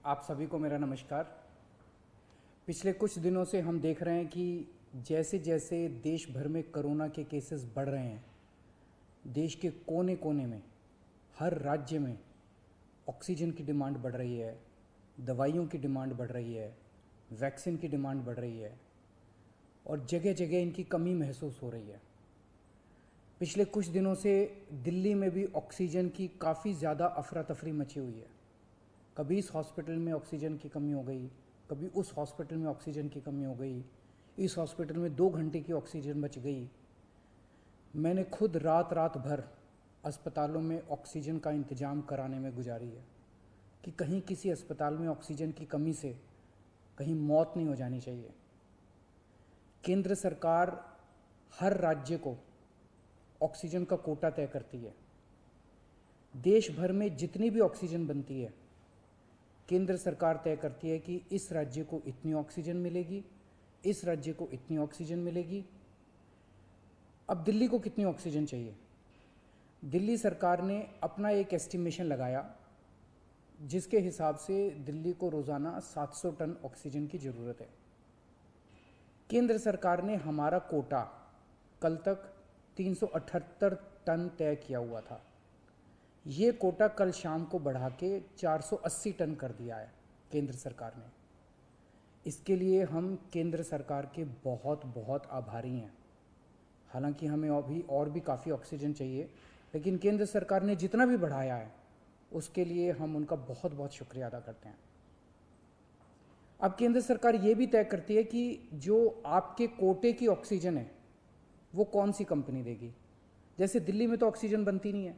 आप सभी को मेरा नमस्कार। पिछले कुछ दिनों से हम देख रहे हैं कि जैसे जैसे देश भर में कोरोना के केसेस बढ़ रहे हैं, देश के कोने कोने में, हर राज्य में ऑक्सीजन की डिमांड बढ़ रही है, दवाइयों की डिमांड बढ़ रही है, वैक्सीन की डिमांड बढ़ रही है और जगह जगह इनकी कमी महसूस हो रही है। पिछले कुछ दिनों से दिल्ली में भी ऑक्सीजन की काफ़ी ज़्यादा अफरा तफरी मची हुई है। कभी इस हॉस्पिटल में ऑक्सीजन की कमी हो गई, कभी उस हॉस्पिटल में ऑक्सीजन की कमी हो गई, इस हॉस्पिटल में 2 घंटे की ऑक्सीजन बच गई। मैंने खुद रात रात भर अस्पतालों में ऑक्सीजन का इंतज़ाम कराने में गुजारी है कि कहीं किसी अस्पताल में ऑक्सीजन की कमी से कहीं मौत नहीं हो जानी चाहिए। केंद्र सरकार हर राज्य को ऑक्सीजन का कोटा तय करती है। देश भर में जितनी भी ऑक्सीजन बनती है, केंद्र सरकार तय करती है कि इस राज्य को इतनी ऑक्सीजन मिलेगी, इस राज्य को इतनी ऑक्सीजन मिलेगी। अब दिल्ली को कितनी ऑक्सीजन चाहिए? दिल्ली सरकार ने अपना एक एस्टिमेशन लगाया जिसके हिसाब से दिल्ली को रोज़ाना 700 टन ऑक्सीजन की ज़रूरत है। केंद्र सरकार ने हमारा कोटा कल तक 378 टन तय किया हुआ था। ये कोटा कल शाम को बढ़ा के 480 टन कर दिया है केंद्र सरकार ने। इसके लिए हम केंद्र सरकार के बहुत बहुत आभारी हैं। हालांकि हमें अभी और भी काफ़ी ऑक्सीजन चाहिए, लेकिन केंद्र सरकार ने जितना भी बढ़ाया है उसके लिए हम उनका बहुत बहुत शुक्रिया अदा करते हैं। अब केंद्र सरकार ये भी तय करती है कि जो आपके कोटे की ऑक्सीजन है वो कौन सी कंपनी देगी। जैसे दिल्ली में तो ऑक्सीजन बनती नहीं है,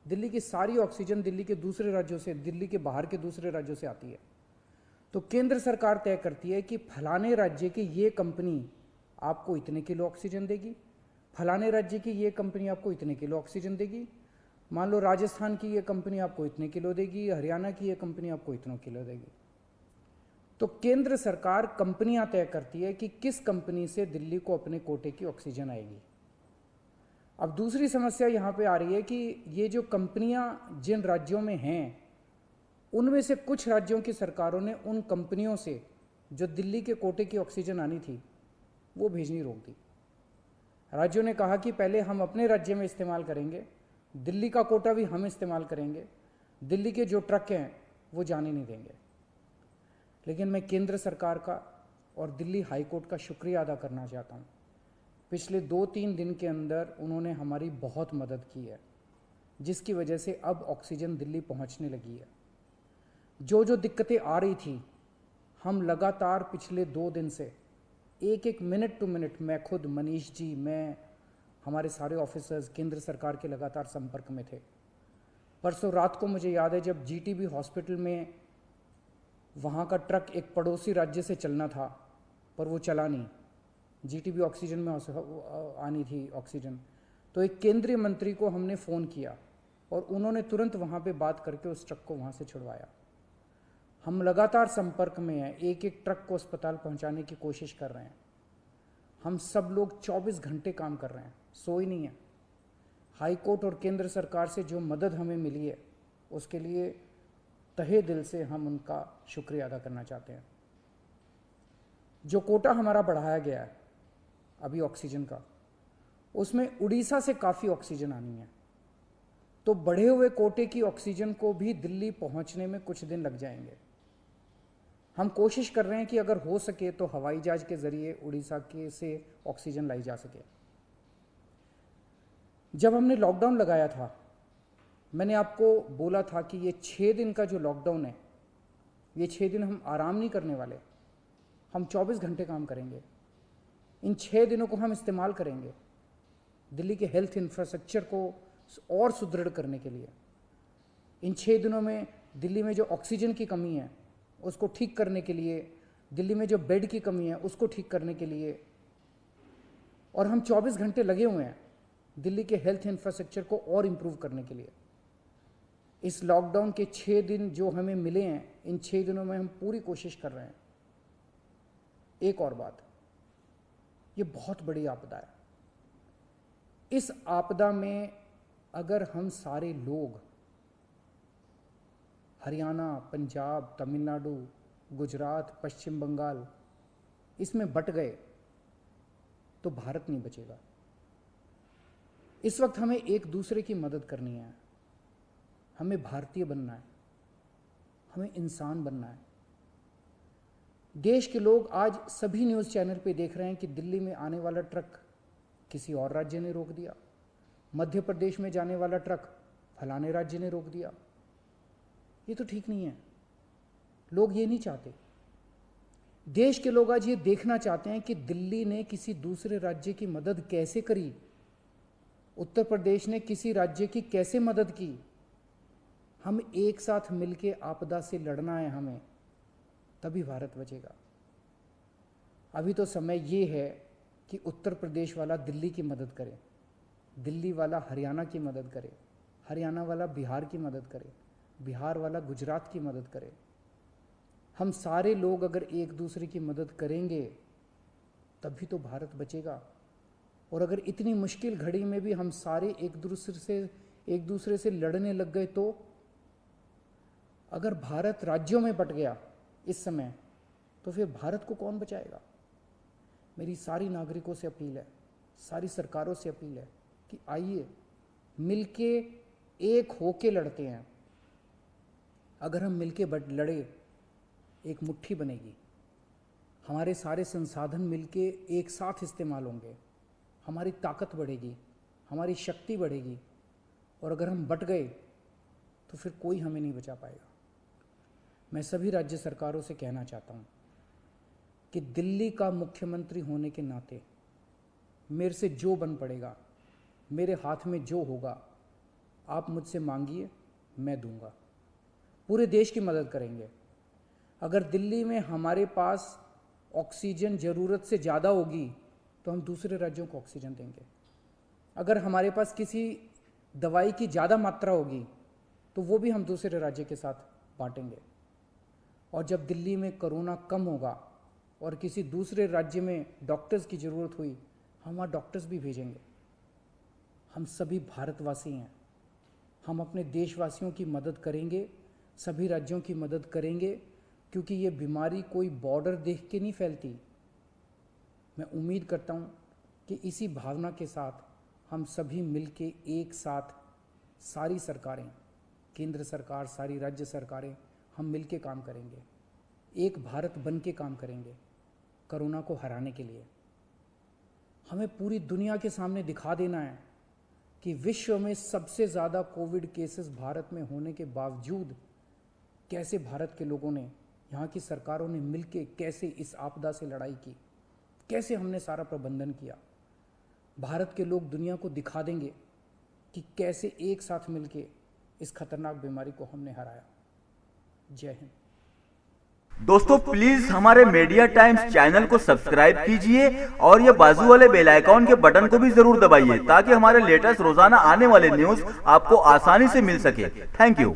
दिल्ली की सारी ऑक्सीजन दिल्ली के दूसरे राज्यों से, दिल्ली के बाहर के दूसरे राज्यों से आती है। तो केंद्र सरकार तय करती है कि फलाने राज्य की ये कंपनी आपको इतने किलो ऑक्सीजन देगी, फलाने राज्य की ये कंपनी आपको इतने किलो ऑक्सीजन देगी। मान लो राजस्थान की ये कंपनी आपको इतने किलो देगी, हरियाणा की ये कंपनी आपको इतने किलो देगी। तो केंद्र सरकार कंपनियां तय करती है कि किस कंपनी से दिल्ली को अपने कोटे की ऑक्सीजन आएगी। अब दूसरी समस्या यहाँ पे आ रही है कि ये जो कंपनियां जिन राज्यों में हैं, उनमें से कुछ राज्यों की सरकारों ने उन कंपनियों से जो दिल्ली के कोटे की ऑक्सीजन आनी थी वो भेजनी रोक दी। राज्यों ने कहा कि पहले हम अपने राज्य में इस्तेमाल करेंगे, दिल्ली का कोटा भी हम इस्तेमाल करेंगे, दिल्ली के जो ट्रक हैं वो जाने नहीं देंगे। लेकिन मैं केंद्र सरकार का और दिल्ली हाई कोर्ट का शुक्रिया अदा करना चाहता हूँ। पिछले 2-3 दिन के अंदर उन्होंने हमारी बहुत मदद की है, जिसकी वजह से अब ऑक्सीजन दिल्ली पहुँचने लगी है। जो जो दिक्कतें आ रही थी, हम लगातार पिछले 2 दिन से एक एक मिनट टू मिनट, मैं खुद, मनीष जी, मैं, हमारे सारे ऑफिसर्स केंद्र सरकार के लगातार संपर्क में थे। परसों रात को मुझे याद है जब जीटीबी हॉस्पिटल में वहाँ का ट्रक एक पड़ोसी राज्य से चलना था पर वो चला नहीं, जीटीबी ऑक्सीजन में आनी थी ऑक्सीजन, तो एक केंद्रीय मंत्री को हमने फ़ोन किया और उन्होंने तुरंत वहाँ पे बात करके उस ट्रक को वहाँ से छुड़वाया। हम लगातार संपर्क में हैं, एक एक ट्रक को अस्पताल पहुँचाने की कोशिश कर रहे हैं। हम सब लोग 24 घंटे काम कर रहे हैं, सोए नहीं हैं। हाई कोर्ट और केंद्र सरकार से जो मदद हमें मिली है उसके लिए तहे दिल से हम उनका शुक्रिया अदा करना चाहते हैं। जो कोटा हमारा बढ़ाया गया है अभी ऑक्सीजन का, उसमें उड़ीसा से काफ़ी ऑक्सीजन आनी है, तो बढ़े हुए कोटे की ऑक्सीजन को भी दिल्ली पहुंचने में कुछ दिन लग जाएंगे। हम कोशिश कर रहे हैं कि अगर हो सके तो हवाई जहाज के ज़रिए उड़ीसा के से ऑक्सीजन लाई जा सके। जब हमने लॉकडाउन लगाया था, मैंने आपको बोला था कि ये 6 दिन का जो लॉकडाउन है, ये 6 दिन हम आराम नहीं करने वाले, हम 24 घंटे काम करेंगे। इन 6 दिनों को हम इस्तेमाल करेंगे दिल्ली के हेल्थ इंफ्रास्ट्रक्चर को और सुदृढ़ करने के लिए। इन 6 दिनों में दिल्ली में जो ऑक्सीजन की कमी है उसको ठीक करने के लिए, दिल्ली में जो बेड की कमी है उसको ठीक करने के लिए, और हम 24 घंटे लगे हुए हैं दिल्ली के हेल्थ इंफ्रास्ट्रक्चर को और इम्प्रूव करने के लिए। इस लॉकडाउन के 6 दिन जो हमें मिले हैं, इन 6 दिनों में हम पूरी कोशिश कर रहे हैं। एक और बात, ये बहुत बड़ी आपदा है। इस आपदा में अगर हम सारे लोग हरियाणा, पंजाब, तमिलनाडु, गुजरात, पश्चिम बंगाल इसमें बट गए तो भारत नहीं बचेगा। इस वक्त हमें एक दूसरे की मदद करनी है, हमें भारतीय बनना है, हमें इंसान बनना है। देश के लोग आज सभी न्यूज़ चैनल पे देख रहे हैं कि दिल्ली में आने वाला ट्रक किसी और राज्य ने रोक दिया, मध्य प्रदेश में जाने वाला ट्रक फलाने राज्य ने रोक दिया। ये तो ठीक नहीं है, लोग ये नहीं चाहते। देश के लोग आज ये देखना चाहते हैं कि दिल्ली ने किसी दूसरे राज्य की मदद कैसे करी, उत्तर प्रदेश ने किसी राज्य की कैसे मदद की। हम एक साथ मिलके आपदा से लड़ना है हमें, तभी भारत बचेगा। अभी तो समय ये है कि उत्तर प्रदेश वाला दिल्ली की मदद करे, दिल्ली वाला हरियाणा की मदद करे, हरियाणा वाला बिहार की मदद करे, बिहार वाला गुजरात की मदद करे। हम सारे लोग अगर एक दूसरे की मदद करेंगे तभी तो भारत बचेगा। और अगर इतनी मुश्किल घड़ी में भी हम सारे एक दूसरे से लड़ने लग गए तो अगर भारत राज्यों में बट गया इस समय तो फिर भारत को कौन बचाएगा। मेरी सारी नागरिकों से अपील है, सारी सरकारों से अपील है कि आइए मिलके एक होके लड़ते हैं। अगर हम मिलके लड़े एक मुट्ठी बनेगी, हमारे सारे संसाधन मिलके एक साथ इस्तेमाल होंगे, हमारी ताकत बढ़ेगी, हमारी शक्ति बढ़ेगी। और अगर हम बट गए तो फिर कोई हमें नहीं बचा पाएगा। मैं सभी राज्य सरकारों से कहना चाहता हूँ कि दिल्ली का मुख्यमंत्री होने के नाते मेरे से जो बन पड़ेगा, मेरे हाथ में जो होगा, आप मुझसे मांगिए, मैं दूंगा। पूरे देश की मदद करेंगे। अगर दिल्ली में हमारे पास ऑक्सीजन ज़रूरत से ज़्यादा होगी तो हम दूसरे राज्यों को ऑक्सीजन देंगे। अगर हमारे पास किसी दवाई की ज़्यादा मात्रा होगी तो वो भी हम दूसरे राज्य के साथ बांटेंगे। और जब दिल्ली में कोरोना कम होगा और किसी दूसरे राज्य में डॉक्टर्स की ज़रूरत हुई, हम वहाँ डॉक्टर्स भी भेजेंगे। हम सभी भारतवासी हैं, हम अपने देशवासियों की मदद करेंगे, सभी राज्यों की मदद करेंगे, क्योंकि ये बीमारी कोई बॉर्डर देख के नहीं फैलती। मैं उम्मीद करता हूँ कि इसी भावना के साथ हम सभी मिलके एक साथ, सारी सरकारें, केंद्र सरकार, सारी राज्य सरकारें, हम मिलके काम करेंगे, एक भारत बन के काम करेंगे कोरोना को हराने के लिए। हमें पूरी दुनिया के सामने दिखा देना है कि विश्व में सबसे ज़्यादा कोविड केसेस भारत में होने के बावजूद कैसे भारत के लोगों ने, यहाँ की सरकारों ने मिलके कैसे इस आपदा से लड़ाई की, कैसे हमने सारा प्रबंधन किया। भारत के लोग दुनिया को दिखा देंगे कि कैसे एक साथ मिलके इस खतरनाक बीमारी को हमने हराया। जय हिंद। दोस्तों प्लीज हमारे मीडिया टाइम्स चैनल को सब्सक्राइब कीजिए और ये बाजू वाले बेल आइकॉन के बटन को भी जरूर दबाइए ताकि हमारे लेटेस्ट रोजाना आने वाले न्यूज आपको आसानी से मिल सके। Thank you.